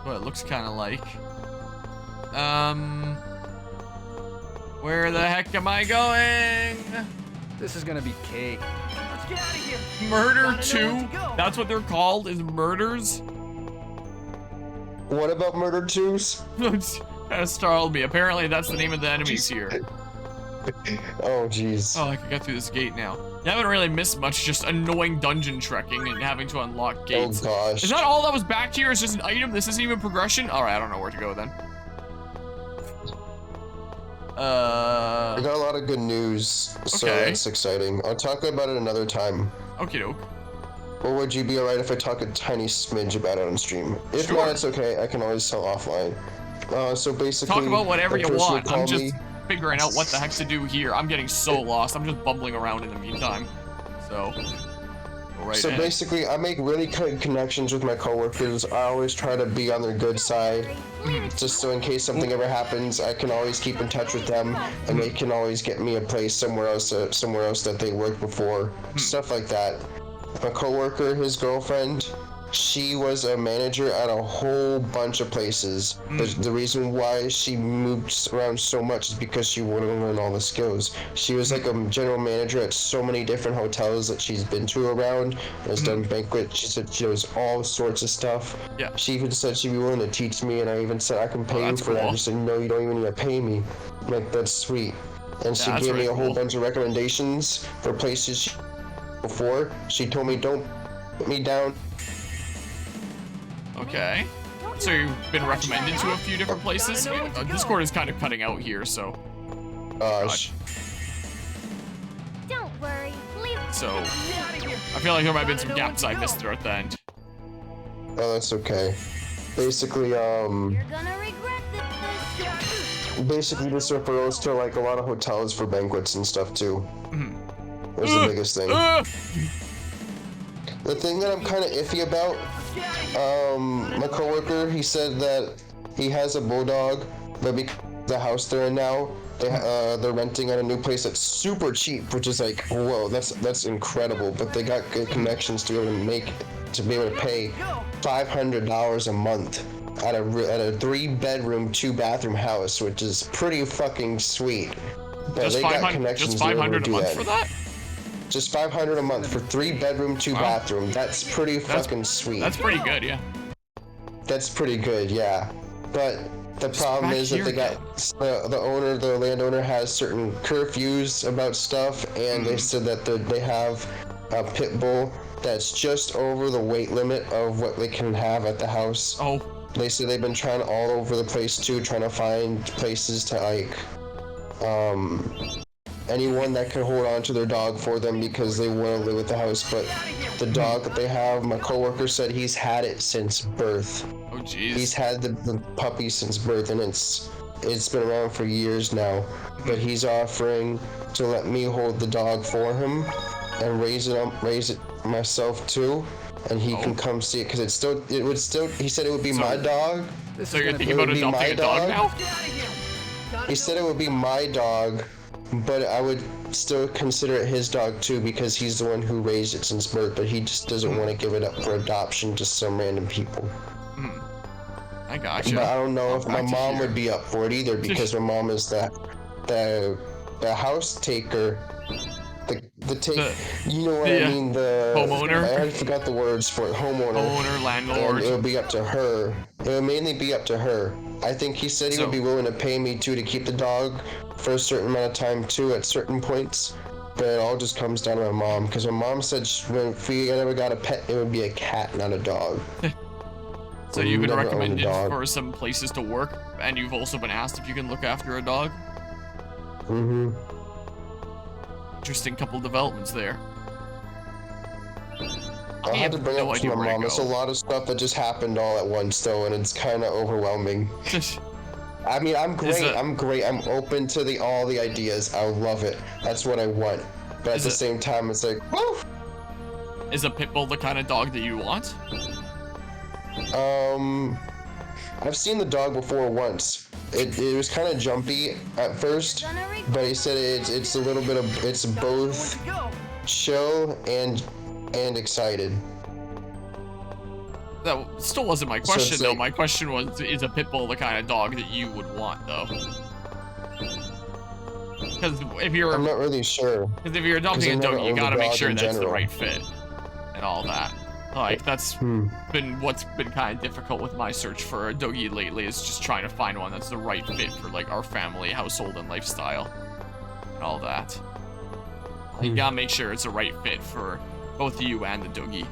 what it looks kind of like. Where the heck am I going? This is gonna be cake. Let's get out of here. Murder 2? That's what they're called, is murders? What about Murder 2s? Kind of startled me. Apparently that's the name of the enemies here. Oh, jeez. Oh, I can get through this gate now. You haven't really missed much, just annoying dungeon trekking and having to unlock gates. Oh, gosh. Is that all that was back here? It's just an item? This isn't even progression? Alright, I don't know where to go then. I got a lot of good news, so Okay. that's exciting. I'll talk about it another time. Okie doke. Or would you be alright if I talk a tiny smidge about it on stream? If Sure. not, it's okay. I can always tell offline. So basically, Talk about whatever the you person who want. I'm called just me- figuring out what the heck to do here. I'm getting so lost. I'm just bumbling around in the meantime. So, go right So ahead. basically, I make really good connections with my coworkers. I always try to be on their good side, just so in case something ever happens, I can always keep in touch with them, and they can always get me a place somewhere else that they worked before, stuff like that. My coworker, his girlfriend, she was a manager at a whole bunch of places. The reason why she moved around so much is because she wanted to learn all the skills. She was like a general manager at so many different hotels that she's been to around, has done banquets. She said she knows all sorts of stuff. Yeah. She even said she'd be willing to teach me, and I even said I can pay you that's for that. cool. She said, no, you don't even need to pay me. I'm like, that's sweet. And she that's gave me really a whole cool. bunch of recommendations for places before. She told me, don't put me down. Okay. So you've been recommended to a few different places? Discord is kind of cutting out here, so... Gosh. Don't worry. Leave. So... I feel like there might have been some gaps I missed there at the end. Oh, that's okay. Basically, You're gonna regret this. basically this refers to like a lot of hotels for banquets and stuff too. That's the biggest thing. The thing that I'm kind of iffy about, my coworker, he said that he has a bulldog, but because the house they're in now, they're renting at a new place that's super cheap, which is like, whoa, that's incredible. But they got good connections to be able to pay $500 a month at a 3-bedroom, 2-bathroom house, which is pretty fucking sweet. But Just they got 500, connections just to be able to 500 a do month that. for that? Just $500 a month for 3-bedroom, 2-bathroom. That's pretty fucking sweet. That's pretty good, yeah. That's pretty good, yeah. But the problem back is that here they got the landowner has certain curfews about stuff, and they said that they have a pit bull that's just over the weight limit of what they can have at the house. Oh. They said they've been trying all over the place too, trying to find places to like, anyone that can hold on to their dog for them because they want to live with the house. But the dog that they have, my coworker said he's had it since birth. Oh, jeez. He's had the puppy since birth, and it's been around for years now. But he's offering to let me hold the dog for him and raise it myself too, and he can come see it because he said it would be my dog. So you're thinking about adopting a dog now? He said it would be my dog, but I would still consider it his dog too because he's the one who raised it since birth, but he just doesn't want to give it up for adoption to some random people. I gotcha. But I don't know if my back to mom here. would be up for it either because my mom is the house taker. You know what I mean? The homeowner? I already forgot the words for it. Homeowner. Owner, landlord. And it would be up to her. It would mainly be up to her. I think he said he would be willing to pay me too to keep the dog for a certain amount of time too at certain points. But it all just comes down to my mom because my mom said if we ever got a pet, it would be a cat, not a dog. So you've been Never owned a recommended dog. for some places to work, and you've also been asked if you can look after a dog? Interesting couple developments there. I had to bring no up to idea my where to mom. It's a go. lot of stuff that just happened all at once though, and it's kind of overwhelming. I mean, I'm great. I'm open to all the ideas. I love it. That's what I want. But at the same time, it's like, woo! Is a pit bull the kind of dog that you want? I've seen the dog before once. It was kind of jumpy at first, but he said it's a little bit of it's both chill and excited. That still wasn't my So question, it's though. like- My question was, is a pit bull the kind of dog that you would want, though? Because if you're I'm not really sure. adopting a I've never doggy, you owned a gotta make dog sure in that's the general. right fit and all that. Like, that's been what's been kind of difficult with my search for a doggy lately, is just trying to find one that's the right fit for, like, our family, household, and lifestyle and all that. You gotta make sure it's the right fit for both you and the doggy.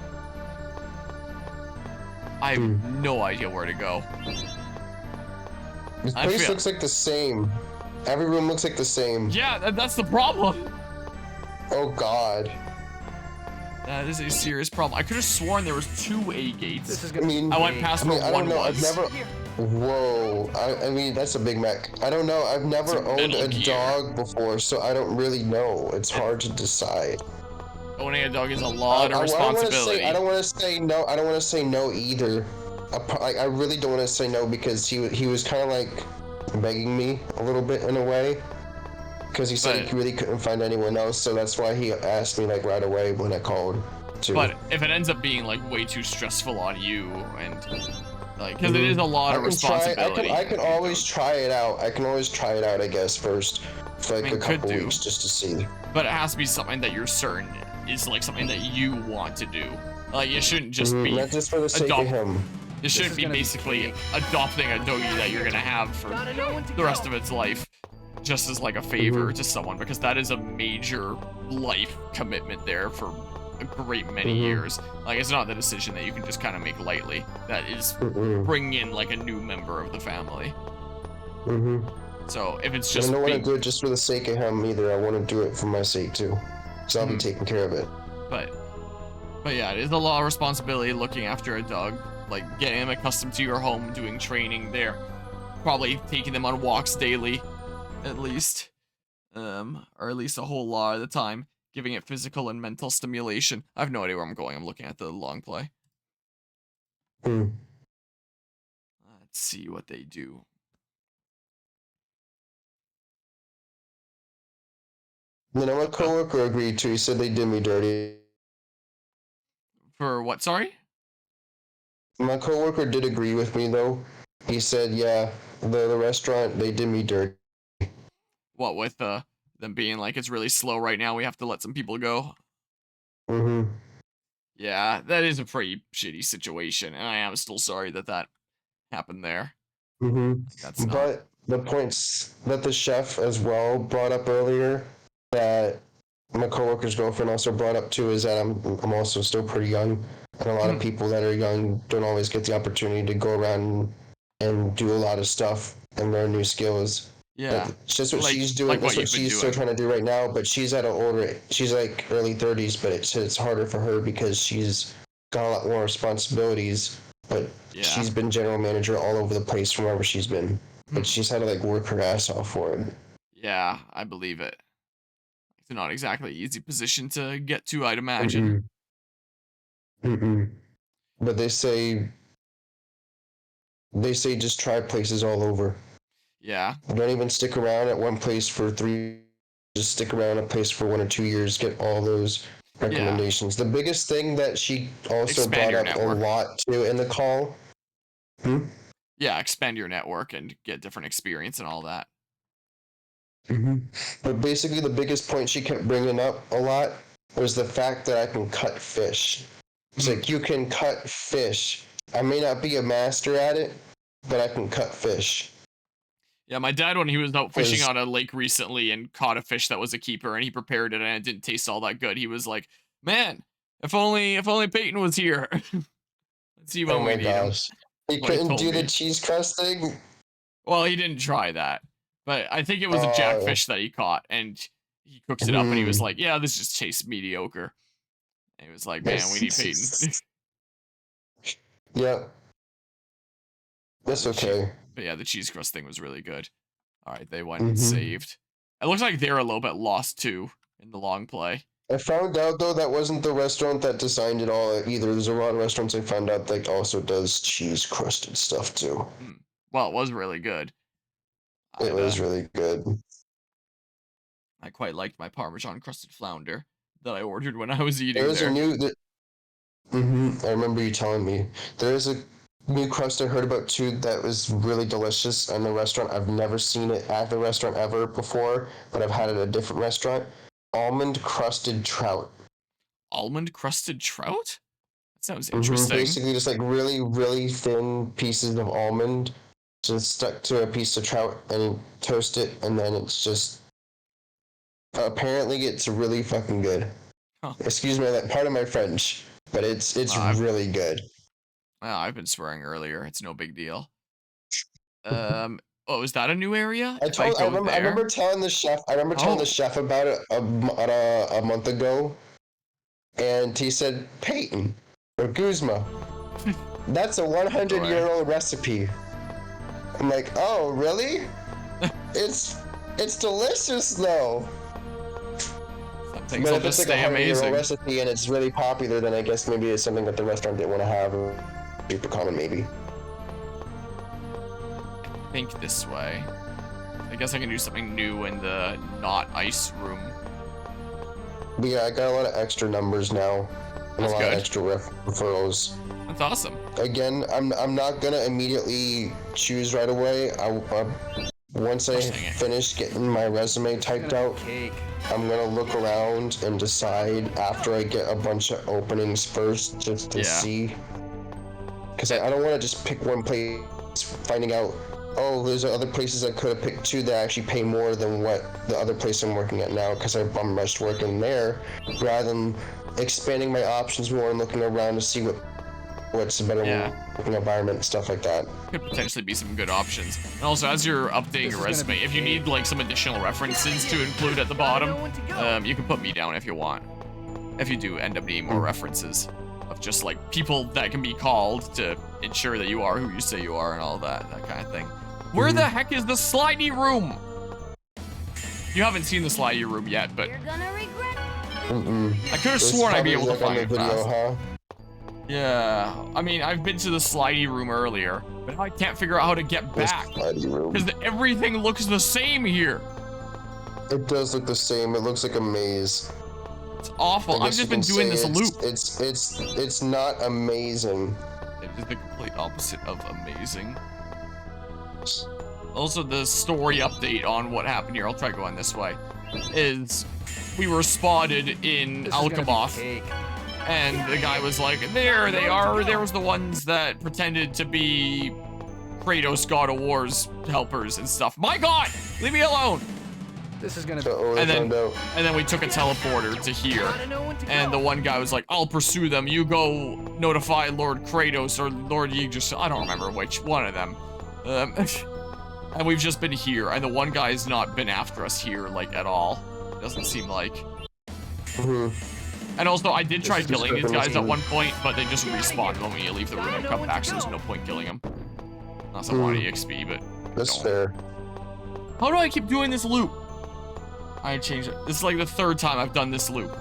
I have no idea where to go. This I place feel- looks like the same. Every room looks like the same. Yeah, that's the problem. Oh God. That is a serious problem. I could have sworn there was 2 A gates. This is I gonna mean, be I went cake. past I mean, where I one don't know. was. I've never. Whoa. I mean, that's a Big Mac. I don't know. I've never It's a owned Metal a Gear. dog before, so I don't really know. It's hard to decide. Owning a dog is a lot of I responsibility. don't want to say no. I don't want to say no either. I really don't want to say no because he was kind of like begging me a little bit in a way. Because he said But- he really couldn't find anyone else, so that's why he asked me like right away when I called. Too. But if it ends up being like way too stressful on you, and like, because it is a lot of I can try. responsibility. I can always try it out. I can always try it out, I guess, first for like I mean, a couple could do. weeks just to see. But it has to be something that you're certain is like something that you want to do. Like, it shouldn't just be. Not just for the sake adopt- of him. It shouldn't is be gonna be basically cake. adopting a doggy that you're gonna have for Gotta know when to the rest go. of its life, just as like a favor to someone, because that is a major life commitment there for a great many years. Like, it's not the decision that you can just kind of make lightly. That is bringing in like a new member of the family. So if it's I just don't want to being, do it just for the sake of him either. I want to do it for my sake too. So I'll be taking care of it. but yeah, it is a lot of responsibility looking after a dog, like getting them accustomed to your home, doing training there, probably taking them on walks daily, at least, or at least a whole lot of the time, giving it physical and mental stimulation. I have no idea where I'm going. I'm looking at the long play. Let's see what they do. You know, my coworker agreed to. He said they did me dirty. For what? Sorry? My coworker did agree with me though. He said, "Yeah, the restaurant they did me dirty." What with them being like it's really slow right now? We have to let some people go. Yeah, that is a pretty shitty situation, and I am still sorry that that happened there. That's not. But the points that the chef as well brought up earlier, that my coworker's girlfriend also brought up too, is that I'm also still pretty young, and a lot of people that are young don't always get the opportunity to go around and do a lot of stuff and learn new skills. Yeah. It's just what Like- she's doing. like what That's what you've been she's still doing. trying to do right now. But she's at an older. She's like early 30s, but it's harder for her because she's got a lot more responsibilities. But Yeah. she's been general manager all over the place from wherever she's been. But she's had to like work her ass off for it. Yeah, I believe it. It's not exactly an easy position to get to, I'd imagine. But they say just try places all over. Yeah. Don't even stick around at one place for 3. Just stick around a place for 1 or 2 years. Get all those recommendations. The biggest thing that she also Expand brought your up network. a lot too in the call. Yeah, expand your network and get different experience and all that. But basically, the biggest point she kept bringing up a lot was the fact that I can cut fish. It's like, you can cut fish. I may not be a master at it, but I can cut fish. Yeah, my dad, when he was out fishing Was- on a lake recently and caught a fish that was a keeper, and he prepared it and it didn't taste all that good, he was like, "Man, if only Peyton was here." Let's see when Oh we my need him. gosh. He What he couldn't told do me. the cheese crust thing? Well, he didn't try that, but I think it was a Oh. jackfish that he caught, and he cooks it up, and he was like, "Yeah, this just tastes mediocre." And he was like, "Man, we need Peyton." Yep. That's okay. But yeah, the cheese crust thing was really good. All right, they went and saved. It looks like they're a little bit lost too in the long play. I found out though that wasn't the restaurant that designed it all either. There's a lot of restaurants I found out that also does cheese crusted stuff too. Well, it was really good. It was really good. I quite liked my Parmesan crusted flounder that I ordered when I was eating There's there. I remember you telling me. There is a new crust I heard about too that was really delicious in the restaurant. I've never seen it at the restaurant ever before, but I've had it at a different restaurant. Almond crusted trout. Almond crusted trout? That sounds interesting. Basically, just like really, really thin pieces of almond, just stuck to a piece of trout, and you toast it, and then it's just. Apparently, it's really fucking good. Huh. Excuse me, that part of my French, but it's really good. Well, I've been swearing earlier. It's no big deal. Oh, is that a new area? I remember telling the chef. I remember telling the chef about it a month ago, and he said Peyton or Guzma. That's a 100-year-old recipe. I'm like, oh really? it's delicious though. Things But will if it's just like a stay 100-year-old amazing. recipe and it's really popular, then I guess maybe it's something that the restaurant didn't want to have, or super common maybe. Think this way. I guess I can do something new in the not ice room. But yeah, I got a lot of extra numbers now, and That's a lot good. of extra referrals. That's awesome. Again, I'm not gonna immediately choose right away. Once I finish getting my resume typed out, Cake. I'm gonna look around and decide after I get a bunch of openings first, just to see. Because I don't want to just pick one place, finding out, oh, there's other places I could have picked too that actually pay more than what the other place I'm working at now, because I bum rushed working there, rather than expanding my options more and looking around to see what's a better working environment and stuff like that. Could potentially be some good options. And also, as you're updating your resume, if you need like some additional references to include at the bottom, you can put me down if you want. If you do end up needing more references of just like people that can be called to ensure that you are who you say you are and all that kind of thing. Where the heck is the slidey room? You haven't seen the slidey room yet, but You're gonna regret I could have sworn I'd be able to find it fast. Huh? Yeah, I mean, I've been to the slidey room earlier, but I can't figure out how to get back. Because everything looks the same here. It does look the same. It looks like a maze. It's awful. I've just been doing this loop. It's not amazing. It is the complete opposite of amazing. Also, the story update on what happened here, I'll try going this way, is we were spotted in Alcaboth. And the guy was like, there they are. There was the ones that pretended to be Kratos God of War's helpers and stuff. My God, leave me alone. This is gonna be. And then we took a teleporter to here. And the one guy was like, I'll pursue them. You go notify Lord Kratos or Lord Yggdrasil. I don't remember which one of them. And we've just been here. And the one guy's not been after us here, like, at all. Doesn't seem like. And also, I did try killing these guys at one point, but they just respawn when we leave the room and come back, so there's no point killing them. Unless I want EXP, but that's fair. How do I keep doing this loop? I changed it. This is like the third time I've done this loop.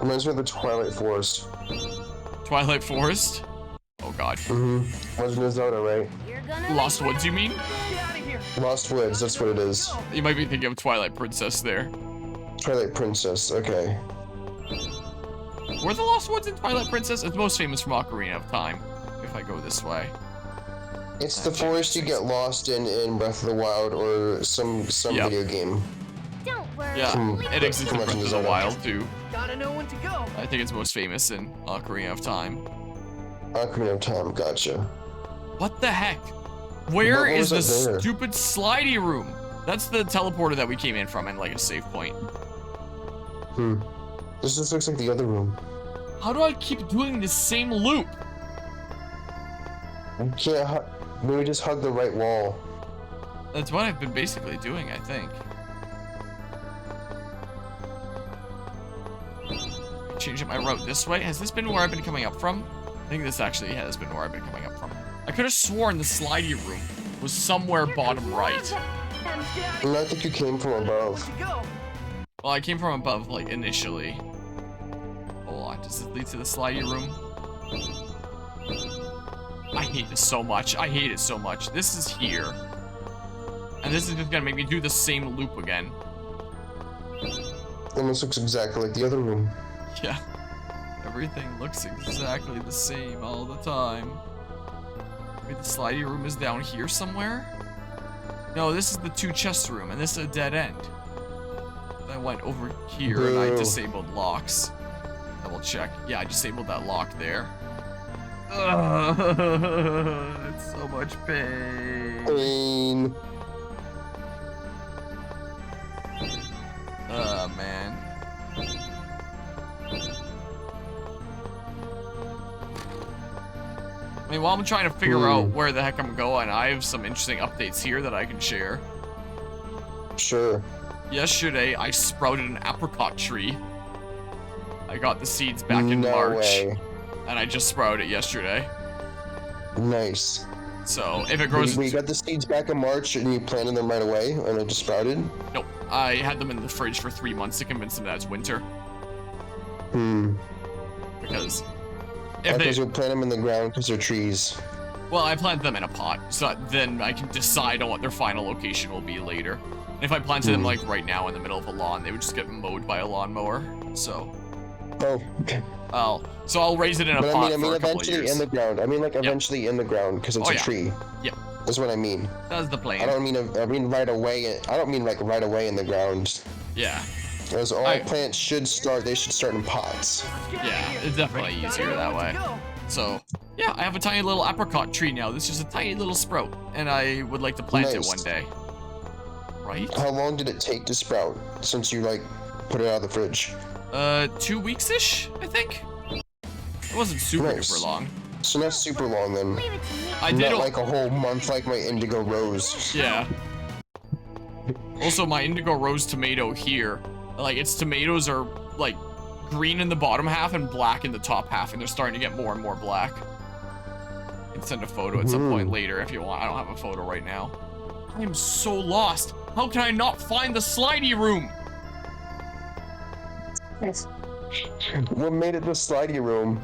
Reminds me of the Twilight Forest. Twilight Forest? Oh God. Legend of Zelda, right? Lost Woods, you mean? Lost Woods, that's what it is. You might be thinking of Twilight Princess there. Twilight Princess, okay. Were the Lost Woods in Twilight Princess? It's most famous from Ocarina of Time, if I go this way. It's the forest you get lost in Breath of the Wild or some video game. Don't worry. Yeah, it exists in Breath of the Wild too. Gotta know when to go. I think it's most famous in Ocarina of Time. Ocarina of Time, gotcha. What the heck? Where is the there? stupid slidey room? That's the teleporter that we came in from and like a save point. This just looks like the other room. How do I keep doing this same loop? You can't maybe just hug the right wall. That's what I've been basically doing, I think. Changing my route this way. Has this been where I've been coming up from? I think this actually has been where I've been coming up from. I could have sworn the slidey room was somewhere bottom right. And I think you came from above. Well, I came from above, like, initially. Hold on, does this lead to the slidey room? I hate this so much. I hate it so much. This is here. And this is just gonna make me do the same loop again. Almost looks exactly like the other room. Yeah. Everything looks exactly the same all the time. Maybe the slidey room is down here somewhere? No, this is the 2 chest room, and this is a dead end. I went over here and I disabled locks. Double check. Yeah, I disabled that lock there. It's so much pain. Oh, man. I mean, while I'm trying to figure out where the heck I'm going, I have some interesting updates here that I can share. Sure. Yesterday, I sprouted an apricot tree. I got the seeds back in March. Way. And I just sprouted it yesterday. Nice. So, if it grows... We got the seeds back in March and you planted them right away and it just sprouted? Nope. I had them in the fridge for 3 months to convince them that it's winter. Because... Because you'll plant them in the ground because they're trees. Well, I planted them in a pot, so that then I can decide on what their final location will be later. And if I planted them like right now in the middle of a lawn, they would just get mowed by a lawnmower. So. Oh. Well, so I'll raise it in a pot I mean for a couple of eventually years. In the ground. I mean like eventually in the ground because it's a tree. Yep. That's what I mean. That's the plan. I don't mean right away. I don't mean like right away in the ground. Yeah. As all plants should start, they should start in pots. Yeah, it's definitely easier that way. So, yeah, I have a tiny little apricot tree now. This is just a tiny little sprout, and I would like to plant it one day. Right? How long did it take to sprout since you like put it out of the fridge? 2 weeks-ish, I think. It wasn't super long. So not super long then. I did not like a whole month like my indigo rose. Yeah. Also, my indigo rose tomato here, like its tomatoes are like green in the bottom half and black in the top half, and they're starting to get more and more black. I can send a photo at some point later if you want. I don't have a photo right now. I am so lost. How can I not find the slidey room? What made it the slidey room?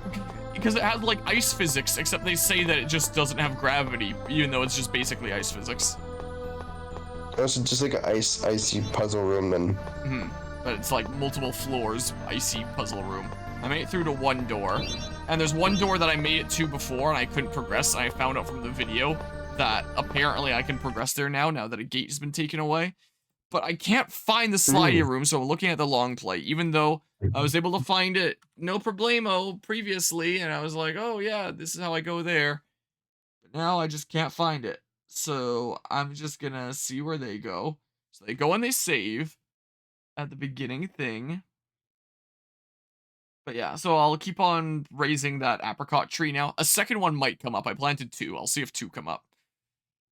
Because it has like ice physics, except they say that it just doesn't have gravity, even though it's just basically ice physics. Oh, so just like an icy puzzle room then. But it's like multiple floors, icy puzzle room. I made it through to one door, and there's one door that I made it to before and I couldn't progress, and I found out from the video that apparently I can progress there now that a gate has been taken away. But I can't find the slidey room, so I'm looking at the long play, even though I was able to find it no problemo previously, and I was like, oh yeah, this is how I go there. But now I just can't find it. So I'm just gonna see where they go. So they go and they save at the beginning thing. But yeah, so I'll keep on raising that apricot tree now. A second one might come up. I planted 2. I'll see if 2 come up.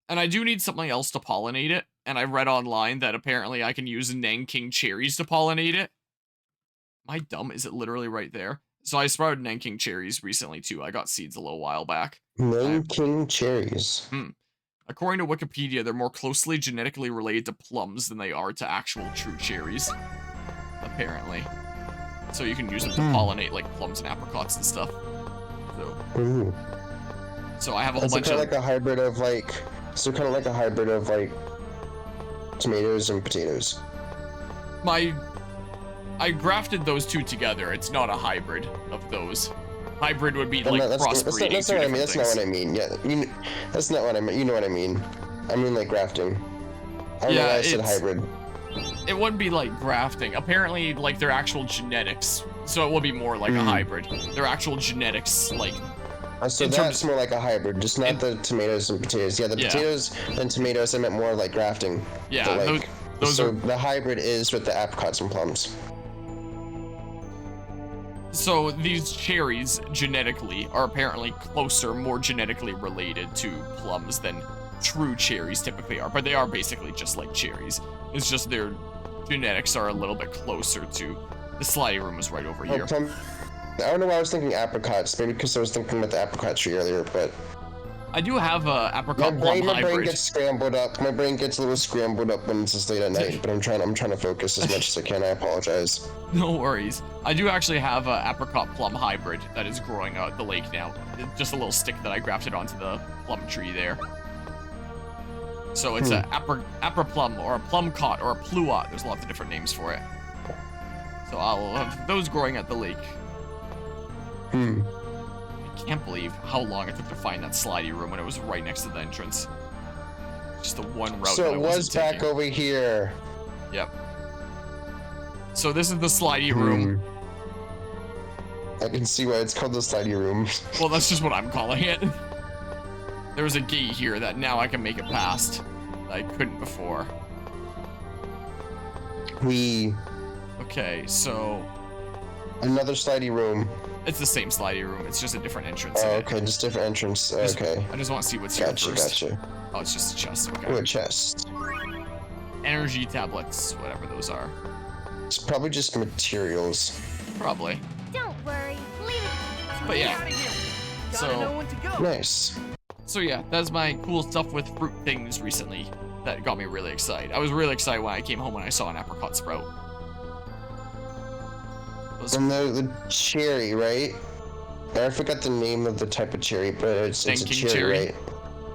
And I do need something else to pollinate it. And I read online that apparently I can use Nanking cherries to pollinate it. Am I dumb? Is it literally right there? So I sprouted Nanking cherries recently too. I got seeds a little while back. Nanking cherries. According to Wikipedia, they're more closely genetically related to plums than they are to actual true cherries. Apparently. So you can use them to pollinate like plums and apricots and stuff. So I have a whole bunch of... like a hybrid of like... So kind of like a hybrid of like... tomatoes and potatoes. I grafted those 2 together. It's not a hybrid of those. Hybrid would be like crossbreeding. That's not what I mean. That's not what I mean. Yeah, that's not what I mean. You know what I mean. I mean like grafting. I don't know why I said hybrid. It wouldn't be like grafting. Apparently, like their actual genetics. So it would be more like a hybrid. Their actual genetics, like. So that's more like a hybrid, just not the tomatoes and potatoes. Yeah, the potatoes and tomatoes, I meant more like grafting. Yeah, like, those are... the hybrid is with the apricots and plums. So these cherries, genetically, are apparently closer, more genetically related to plums than true cherries typically are. But they are basically just like cherries. It's just their genetics are a little bit closer to... The slidey room is right over here. I don't know why I was thinking apricots, maybe because I was thinking about the apricot tree earlier, but... I do have a apricot plum hybrid. My brain gets scrambled up. My brain gets a little scrambled up when it's just late at night, but I'm trying to focus as much as I can. I apologize. No worries. I do actually have a apricot plum hybrid that is growing out the lake now. It's just a little stick that I grafted onto the plum tree there. So it's a apriplum or a plumcot or a pluot. There's lots of different names for it. So I'll have those growing at the lake. I can't believe how long it took to find that slidey room when it was right next to the entrance. Just the one route So that I it wasn't was back taking. over here. Yep. So this is the slidey room. I can see why it's called the slidey room. Well, that's just what I'm calling it. There's a gate here that now I can make it past that I couldn't before. Okay, so Another slidey room. it's the same slidey room. It's just a different entrance. Oh, in it. okay, just different entrance. Just- Okay. I just want to see what's here first. Gotcha. Oh, it's just a chest. Okay. Ooh, a chest. Energy tablets, whatever those are. It's probably just materials. Probably. Don't worry. Leave it. But Get yeah. out of here. Gotta know So, when to go. Nice. so yeah, that's my cool stuff with fruit things recently that got me really excited. I was really excited when I came home and I saw an apricot sprout. Those And the cherry, right? I forgot the name of the type of cherry, but it's a Nanking cherry, cherry? right?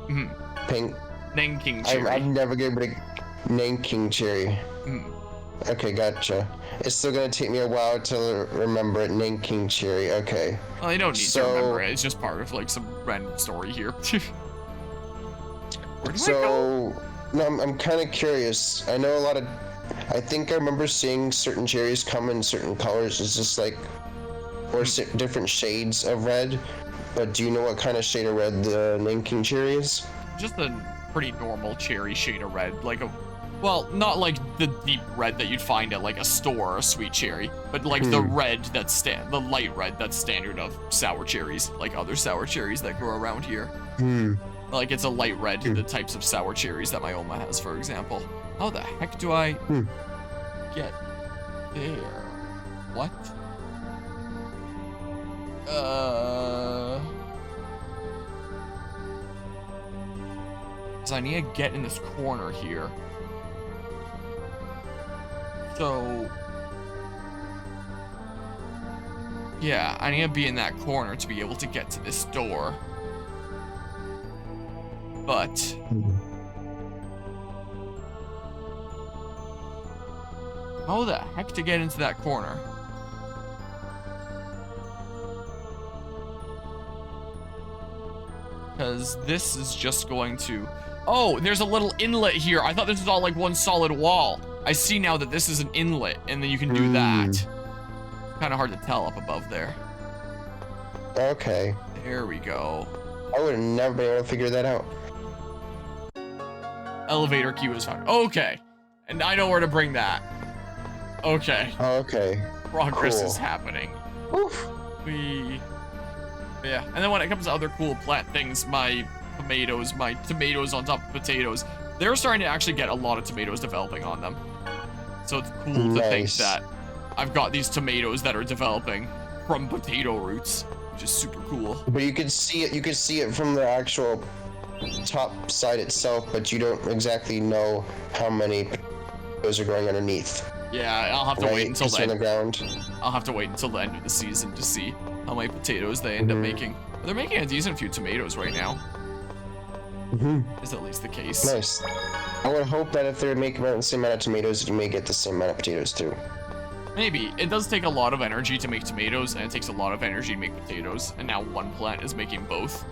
Mhm. Pink. Nanking cherry. I'm never gonna be Nanking cherry. Mhm. Okay, gotcha. It's still gonna take me a while to remember it. Nanking cherry. Okay. Well, you don't need to So- remember it. It's just part of like some random story here. Where do I go? So, no, I'm kind of curious. I know a lot of. I think I remember seeing certain cherries come in certain colors. It's just like, or different shades of red. But do you know what kind of shade of red the Nanking cherry is? Just a pretty normal cherry shade of red, like a, well, not like the deep red that you'd find at like a store, a sweet cherry, but like the red that's the light red that's standard of sour cherries, like other sour cherries that grow around here. Like it's a light red, the types of sour cherries that my Oma has, for example. How the heck do I get there? What? So I need to get in this corner here. So, yeah, I need to be in that corner to be able to get to this door. But how the heck to get into that corner? Because this is just going to... Oh, there's a little inlet here. I thought this was all like one solid wall. I see now that this is an inlet, and then you can do that. Kind of hard to tell up above there. Okay. There we go. I would have never been able to figure that out. Elevator key was found. Okay. And I know where to bring that. Okay. Okay. Progress Cool. is happening. Oof. Yeah. And then when it comes to other cool plant things, my tomatoes on top of potatoes, they're starting to actually get a lot of tomatoes developing on them. So it's cool to think Nice. that I've got these tomatoes that are developing from potato roots, which is super cool. But you can see it. You can see it from the actual top side itself, but you don't exactly know how many potatoes are growing underneath. Yeah, I'll have to Right? wait until 'Cause they're on the the ground. I'll have to wait until the end of the season to see how many potatoes they end up making. They're making a decent few tomatoes right now. Is at least the case. Nice. I would hope that if they're making about the same amount of tomatoes, you may get the same amount of potatoes too. Maybe. It does take a lot of energy to make tomatoes, and it takes a lot of energy to make potatoes, and now one plant is making both.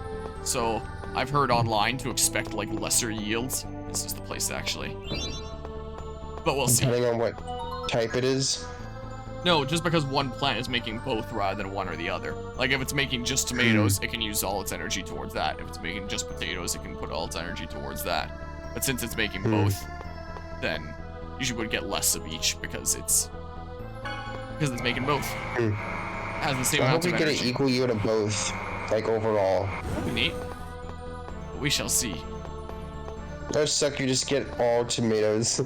So, I've heard online to expect, like, lesser yields. This is the place, actually. But we'll see. Depending on what type it is. No, just because one plant is making both rather than one or the other. Like, if it's making just tomatoes, it can use all its energy towards that. If it's making just potatoes, it can put all its energy towards that. But since it's making both, then you would get less of each because it's making both. Has the same I amount hope we of get energy. an equal yield of both, like overall. That'd be neat. But we shall see. That would suck. You just get all tomatoes.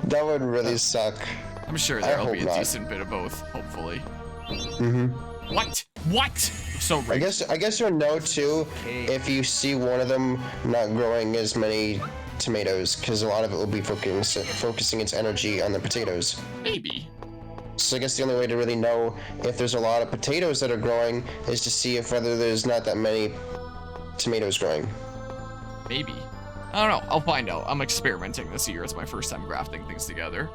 That would really suck. I'm sure I there'll hope be a not. decent bit of both, hopefully. Mm-hmm. What? What? So I rich. guess you'll know too if you see one of them not growing as many tomatoes, because a lot of it will be focusing its energy on the potatoes. Maybe. So I guess the only way to really know if there's a lot of potatoes that are growing is to see if whether there's not that many tomatoes growing. Maybe. I don't know. I'll find out. I'm experimenting this year. It's my first time grafting things together.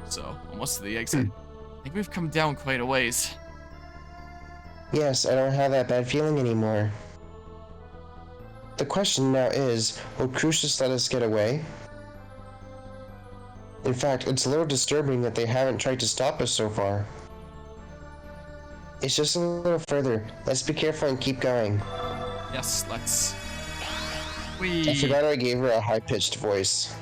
So, almost to the exit. I think we've come down quite a ways. Yes, I don't have that bad feeling anymore. The question now is, will Cruz just let us get away? In fact, it's a little disturbing that they haven't tried to stop us so far. It's just a little further. Let's be careful and keep going. Yes, let's. I forgot I gave her a high-pitched voice.